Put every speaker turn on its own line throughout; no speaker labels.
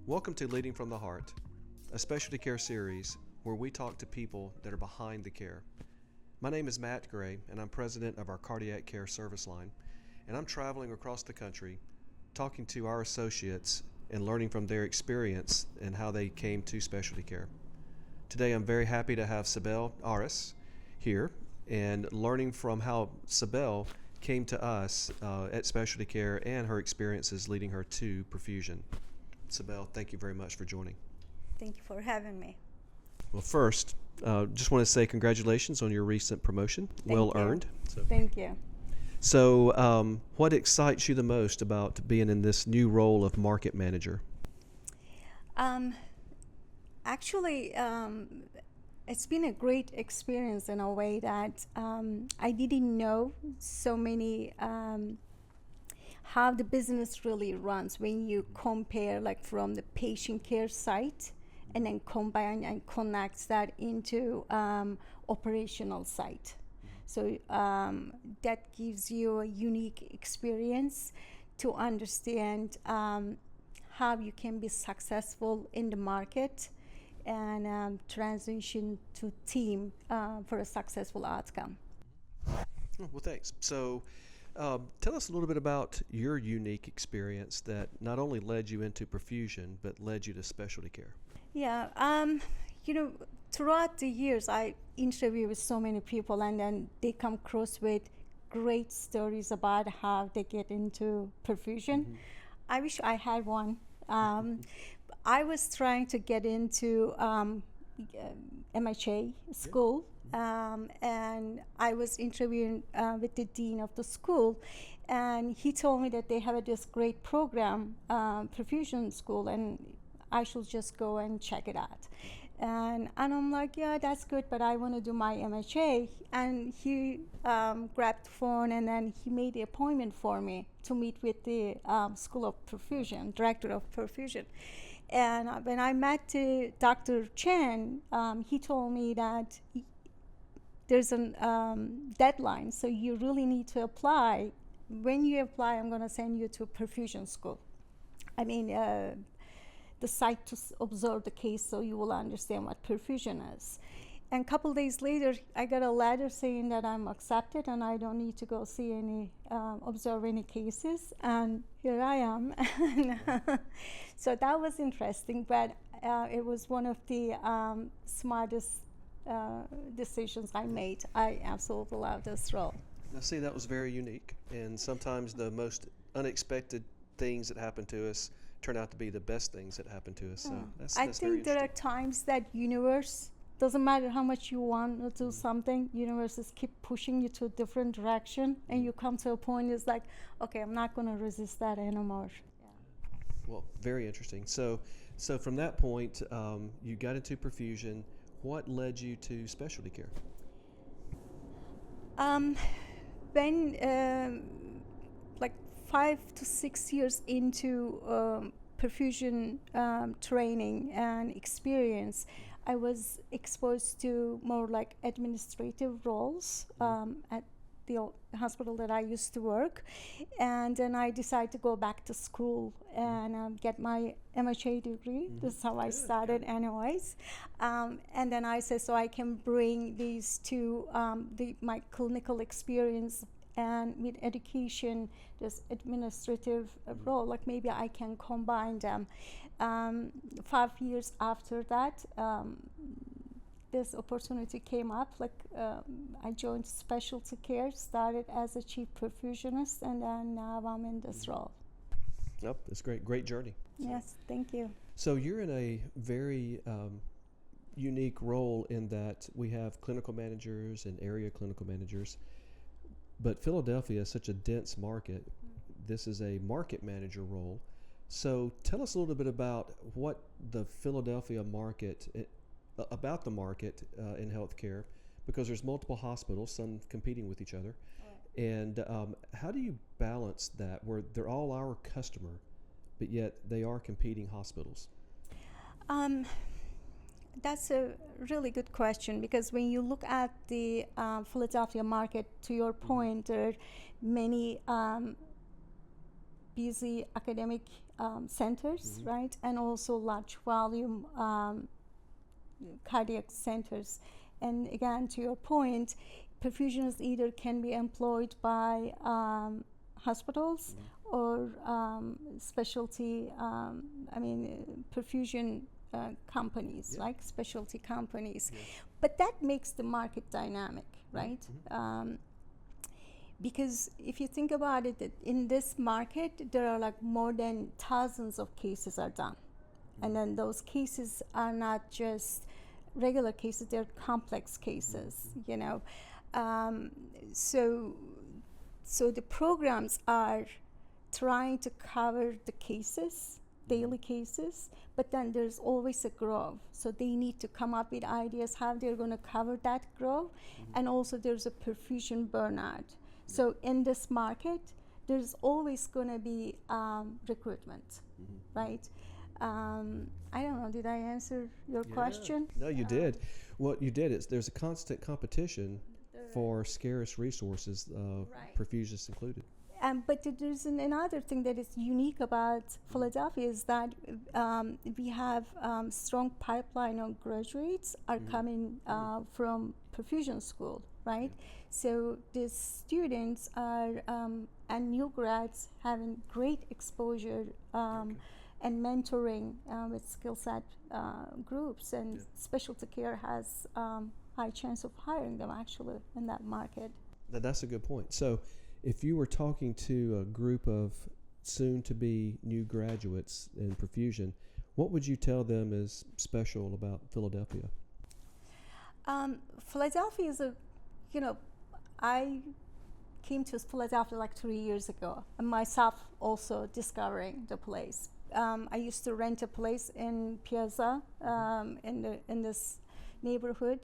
Welcome to Leading from the Heart, a specialty care series where we talk to people that are behind the care. My name is Matt Gray, and I'm president of our cardiac care service line, and I'm traveling across the country talking to our associates and learning from their experience and how they came to specialty care. Today I'm very happy to have Sibel Aras here and learning from how Sibel came to us at specialty care and her experiences leading her to Perfusion. Sibel, thank you very much for joining.
Thank you for having me.
Well, first, just want to say congratulations on your recent promotion. Well earned.
Thank you.
So, what excites you the most about being in this new role of market manager?
Actually, it's been a great experience in a way that I didn't know so many how the business really runs when you compare like from the patient care side and then combine and connect that into operational side. So that gives you a unique experience to understand how you can be successful in the market and transition to team for a successful outcome.
Well, thanks. So, tell us a little bit about your unique experience that not only led you into perfusion, but led you to specialty care.
Yeah, throughout the years, I interview with so many people, and then they come across with great stories about how they get into perfusion. Mm-hmm. I wish I had one. I was trying to get into MHA school, and I was interviewing with the dean of the school, and he told me that they have this great program, perfusion school, and I should just go and check it out. And I'm like, yeah, that's good, but I want to do my MHA. And he grabbed the phone, and then he made the appointment for me to meet with the School of Perfusion, director of perfusion. And when I met Dr. Chen, he told me that there's a deadline, so you really need to apply. When you apply, I'm going to send you to perfusion school. I mean, the site to observe the case so you will understand what perfusion is. And a couple days later, I got a letter saying that I'm accepted and I don't need to go see any, observe any cases. And here I am. So that was interesting, but it was one of the smartest decisions I made. I absolutely love this role.
Now, see, that was very unique. And sometimes the most unexpected things that happen to us turn out to be the best things that happen to us. So that's
I think there are times that universe, doesn't matter how much you want to do something, universes keep pushing you to a different direction, and you come to a point it's like, okay, I'm not going to resist that anymore. Yeah.
Well, very interesting. So from that point, you got into perfusion. What led you to specialty care?
When like 5 to 6 years into perfusion training and experience, I was exposed to more like administrative roles at the hospital that I used to work. And then I decided to go back to school and get my MHA degree. Mm-hmm. This is how I started anyways. And then I said, so I can bring these to my clinical experience and with education, this administrative role, like maybe I can combine them. 5 years after that, this opportunity came up. I joined SpecialtyCare, started as a chief perfusionist, and then now I'm in this role.
Yep, it's great journey.
Yes, thank you.
So you're in a very unique role in that we have clinical managers and area clinical managers. But Philadelphia is such a dense market. This is a market manager role. So tell us a little bit about what the Philadelphia market, about the market in healthcare, because there's multiple hospitals, some competing with each other. Right. And how do you balance that where they're all our customer, but yet they are competing hospitals?
That's a really good question, because when you look at the Philadelphia market, to your point, there are many busy academic centers, right, and also large volume cardiac centers. And again, to your point, perfusionists either can be employed by hospitals or specialty, perfusion companies, like specialty companies. But that makes the market dynamic, right? Because if you think about it, that in this market, there are like more than thousands of cases are done. And then those cases are not just regular cases, they're complex cases, you know. So the programs are trying to cover the cases, daily cases, but then there's always a growth. So they need to come up with ideas how they're going to cover that growth. And also there's a perfusion burnout. So in this market, there's always going to be recruitment, right? I don't know, did I answer your question?
No, you did. What you did is there's a constant competition for scarce resources, perfusionists included.
But there's another thing that is unique about Philadelphia is that we have strong pipeline of graduates are coming from perfusion school, right? So these students are and new grads having great exposure and mentoring with skill set groups, and SpecialtyCare has high chance of hiring them actually in that market.
That's a good point. So if you were talking to a group of soon-to-be new graduates in perfusion, what would you tell them is special about Philadelphia?
Philadelphia is I came to Philadelphia like 3 years ago, and myself also discovering the place. I used to rent a place in Piazza in this neighborhood,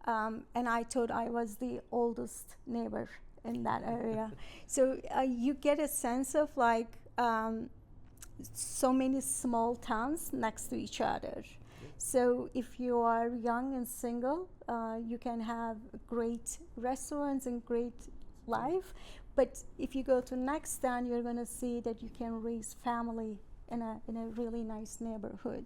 and I thought I was the oldest neighbor in that area. So you get a sense of like so many small towns next to each other. So if you are young and single, you can have great restaurants and great life. But if you go to next town, you're going to see that you can raise family in a really nice neighborhood.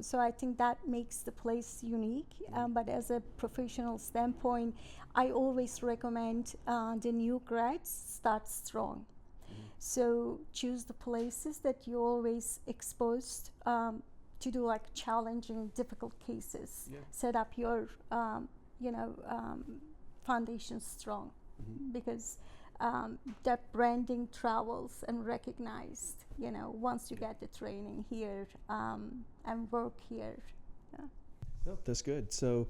So I think that makes the place unique. But as a professional standpoint, I always recommend the new grads start strong. So choose the places that you always exposed to do like challenging, difficult cases. Set up your foundation strong, because that branding travels and recognized, once you get the training here and work here.
Oh, that's good. So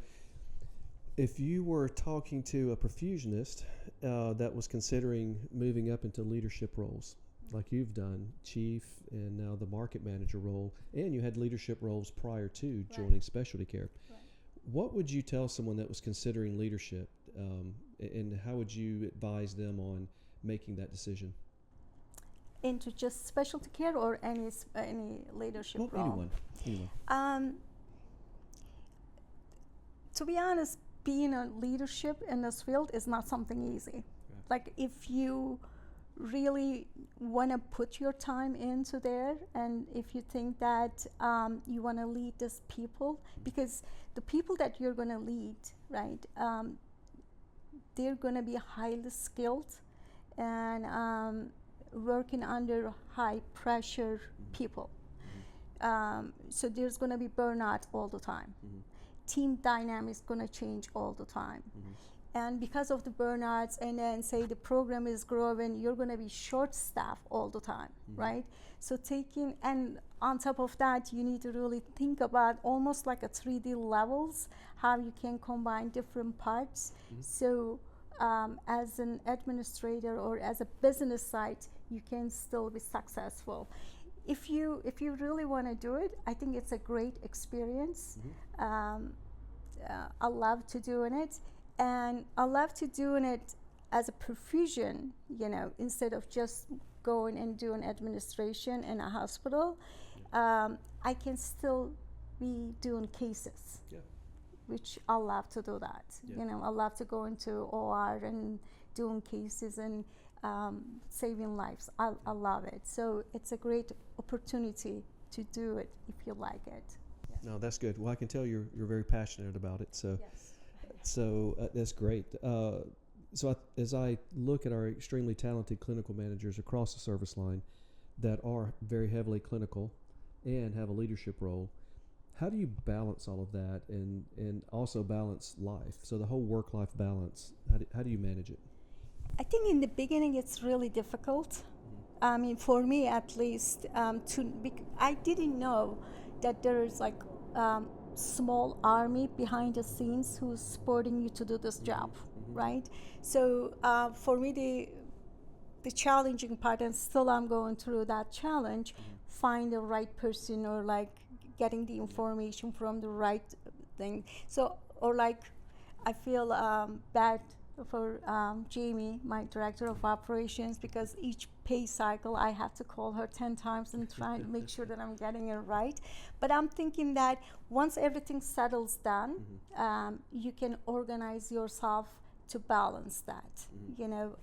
if you were talking to a perfusionist that was considering moving up into leadership roles, like you've done, chief and now the market manager role, and you had leadership roles prior to joining SpecialtyCare, what would you tell someone that was considering leadership, and how would you advise them on making that decision?
Into just SpecialtyCare or any leadership role?
Anyone.
To be honest, being a leadership in this field is not something easy. Like if you really want to put your time into there, and if you think that you want to lead these people, because the people that you're going to lead, right, they're going to be highly skilled and working under high pressure people. So there's going to be burnout all the time. Team dynamics going to change all the time. And because of the burnouts, and then say the program is growing, you're going to be short staffed all the time, right? So and on top of that, you need to really think about almost like a 3D levels, how you can combine different parts. So as an administrator or as a business side, you can still be successful. If you really want to do it, I think it's a great experience. I love to doing it. And I love to doing it as a perfusion, instead of just going and doing administration in a hospital. I can still be doing cases, which I love to do that. I love to go into OR and doing cases and saving lives. I love it. So it's a great opportunity to do it if you like it. Yes.
No, that's good. Well, I can tell you're very passionate about it. So,
Yes.
that's great. As I look at our extremely talented clinical managers across the service line that are very heavily clinical and have a leadership role, how do you balance all of that and also balance life? So the whole work-life balance, how do you manage it?
I think in the beginning it's really difficult. I mean, for me at least, I didn't know that there is like small army behind the scenes who's supporting you to do this job, right? So for me, the challenging part, and still I'm going through that challenge, find the right person or like getting the information from the right thing. So, or like, I feel bad for Jamie, my director of operations, because each pay cycle I have to call her 10 times and try to make sure that I'm getting it right. But I'm thinking that once everything settles down, you can organize yourself to balance that, you know.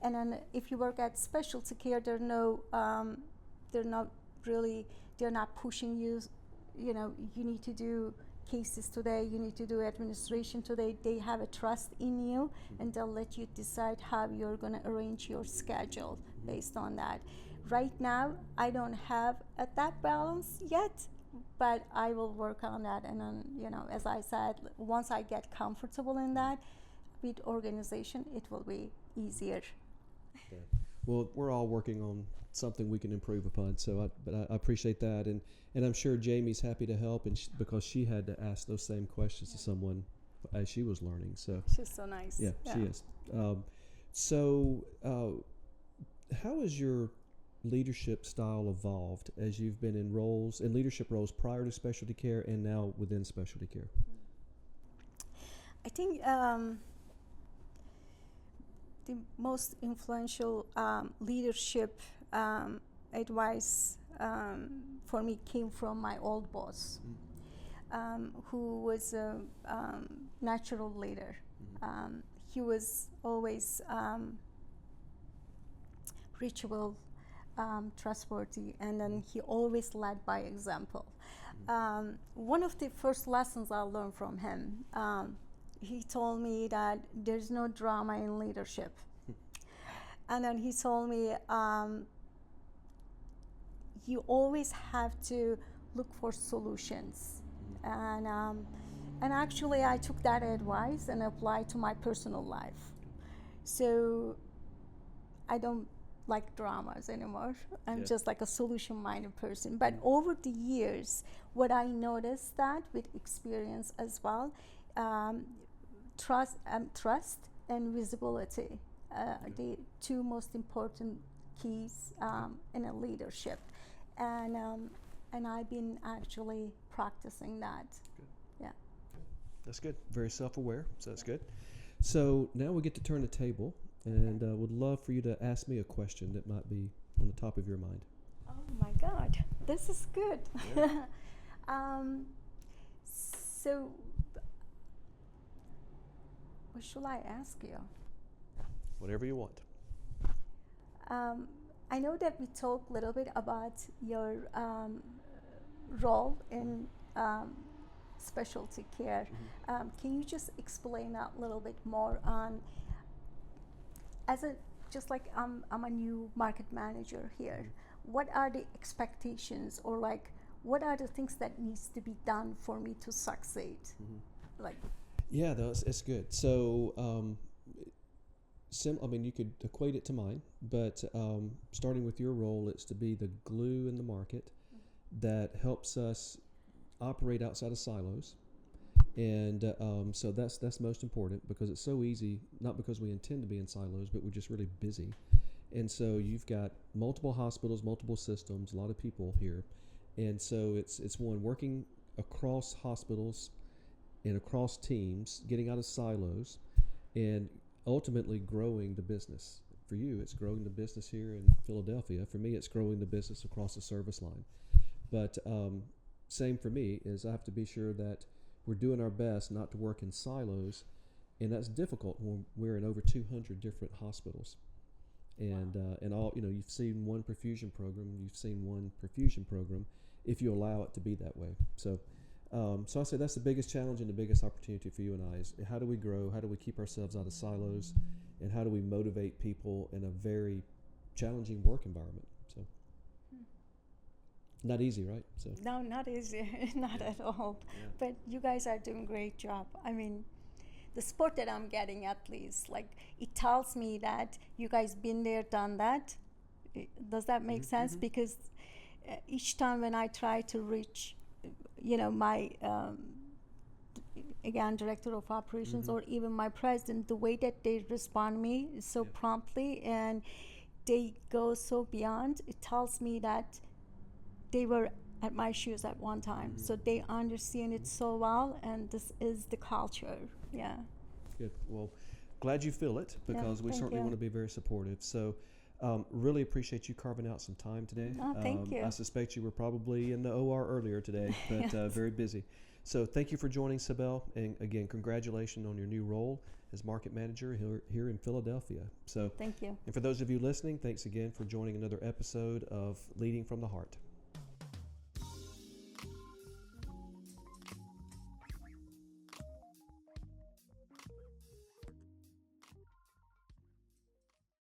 And then if you work at specialty care, they're not pushing you, you know, you need to do cases today, you need to do administration today. They have a trust in you, and they'll let you decide how you're going to arrange your schedule based on that. Right now, I don't have that balance yet, but I will work on that. And then, you know, as I said, once I get comfortable in that with organization, it will be easier.
Yeah. Well, we're all working on something we can improve upon. So, I appreciate that, and I'm sure Jamie's happy to help, and because she had to ask those same questions to someone as she was learning. So
She's so nice.
yeah. She is. How has your leadership style evolved as you've been in leadership roles prior to specialty care and now within specialty care?
I think the most influential leadership advice for me came from my old boss, who was a natural leader. He was always reachable, trustworthy, and then he always led by example. One of the first lessons I learned from him, he told me that there's no drama in leadership. And then he told me, you always have to look for solutions. And actually I took that advice and applied to my personal life. So I don't like dramas anymore. I'm just like a solution-minded person. But over the years, what I noticed that with experience as well, trust and visibility are the two most important keys in a leadership. And I've been actually practicing that.
Good.
Yeah.
That's good. Very self-aware, so that's good. So now we get to turn the table, and would love for you to ask me a question that might be on the top of your mind.
Oh my God, this is good.
Yeah.
So, what should I ask you?
Whatever you want.
I know that we talked a little bit about your role in specialty care. Can you just explain that a little bit more on, just like I'm a new market manager here, what are the expectations, or like what are the things that needs to be done for me to succeed? Like,
yeah, it's good. So I mean, you could equate it to mine, but starting with your role, it's to be the glue in the market that helps us operate outside of silos. And so that's most important, because it's so easy, not because we intend to be in silos, but we're just really busy. And so you've got multiple hospitals, multiple systems, a lot of people here. And so it's one, working across hospitals and across teams, getting out of silos, and ultimately growing the business. For you, it's growing the business here in Philadelphia. For me, it's growing the business across the service line. But same for me is I have to be sure that we're doing our best not to work in silos, And that's difficult when we're in over 200 different hospitals. And all, you've seen one perfusion program, you've seen one perfusion program, if you allow it to be that way. So I say that's the biggest challenge and the biggest opportunity for you and I is how do we grow, how do we keep ourselves out of silos, and how do we motivate people in a very challenging work environment. So not easy, right? So
No, not easy, not at all.
Yeah.
But you guys are doing a great job. I mean, the support that I'm getting, at least, like, it tells me that you guys been there, done that. Does that make sense? Because each time when I try to reach, my again, director of operations or even my president, the way that they respond to me is so promptly, and they go so beyond. It tells me that they were at my shoes at one time, so they understand it so well, and this is the culture. Yeah.
Good. Well, glad you feel it, because we
thank
certainly
you.
want to be very supportive. So really appreciate you carving out some time today.
Oh, thank you.
I suspect you were probably in the OR earlier today, but very busy. So thank you for joining, Sibel. And again, congratulations on your new role as market manager here in Philadelphia. So
Thank you.
And for those of you listening, thanks again for joining another episode of Leading from the Heart.